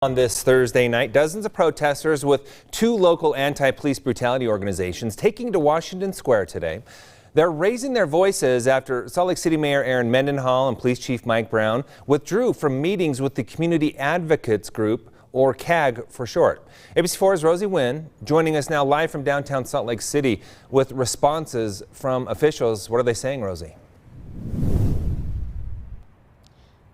On this Thursday night, dozens of protesters with two local anti-police brutality organizations taking to Washington Square today. They're raising their voices after Salt Lake City Mayor Aaron Mendenhall and Police Chief Mike Brown withdrew from meetings with the Community Advocates Group, or CAG for short. ABC4's Rosie Nguyen joining us now live from downtown Salt Lake City with responses from officials. What are they saying, Rosie?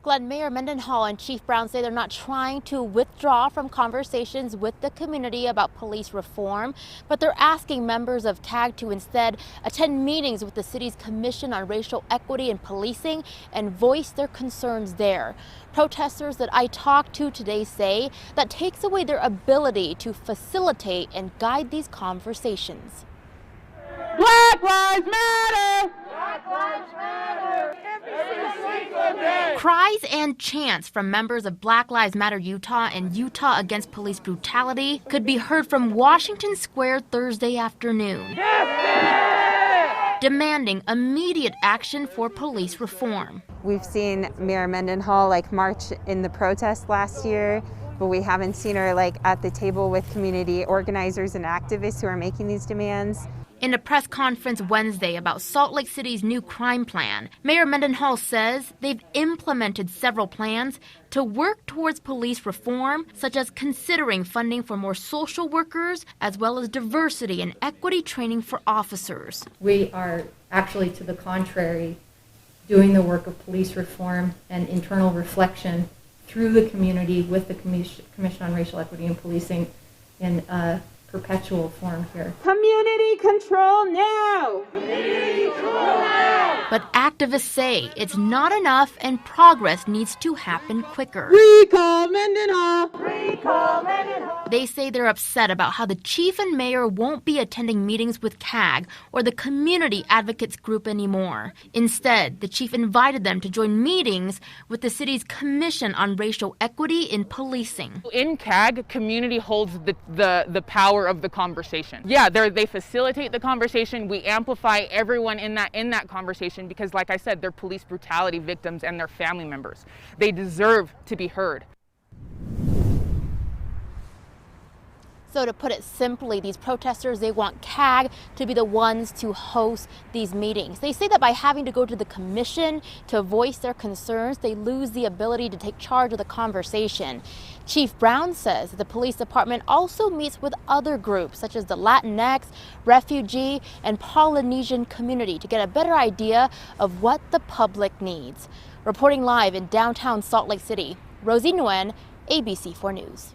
Glenn, Mayor Mendenhall and Chief Brown say they're not trying to withdraw from conversations with the community about police reform, but they're asking members of CAG to instead attend meetings with the city's Commission on Racial Equity and Policing and voice their concerns there. Protesters that I talked to today say that takes away their ability to facilitate and guide these conversations. Black Lives Matter! Black Lives Matter! Every single day! Cries and chants from members of Black Lives Matter Utah and Utah Against Police Brutality could be heard from Washington Square Thursday afternoon, demanding immediate action for police reform. We've seen Mayor Mendenhall march in the protest last year, but we haven't seen her at the table with community organizers and activists who are making these demands. In a press conference Wednesday about Salt Lake City's new crime plan, Mayor Mendenhall says they've implemented several plans to work towards police reform, such as considering funding for more social workers, as well as diversity and equity training for officers. We are actually, to the contrary, doing the work of police reform and internal reflection through the community with the Commission on Racial Equity and Policing in a perpetual form here. Community control now! Community control now! But activists say it's not enough and progress needs to happen quicker. Recall Mendenhall! Recall Mendenhall! They say they're upset about how the chief and mayor won't be attending meetings with CAG or the Community Advocates Group anymore. Instead, the chief invited them to join meetings with the city's Commission on Racial Equity in Policing. In CAG, community holds the power of the conversation. Yeah, they facilitate the conversation. We amplify everyone in that conversation because, like I said, they're police brutality victims and their family members. They deserve to be heard. So to put it simply, these protesters, they want CAG to be the ones to host these meetings. They say that by having to go to the commission to voice their concerns, they lose the ability to take charge of the conversation. Chief Brown says the police department also meets with other groups such as the Latinx, refugee, and Polynesian community to get a better idea of what the public needs. Reporting live in downtown Salt Lake City, Rosie Nguyen, ABC4 News.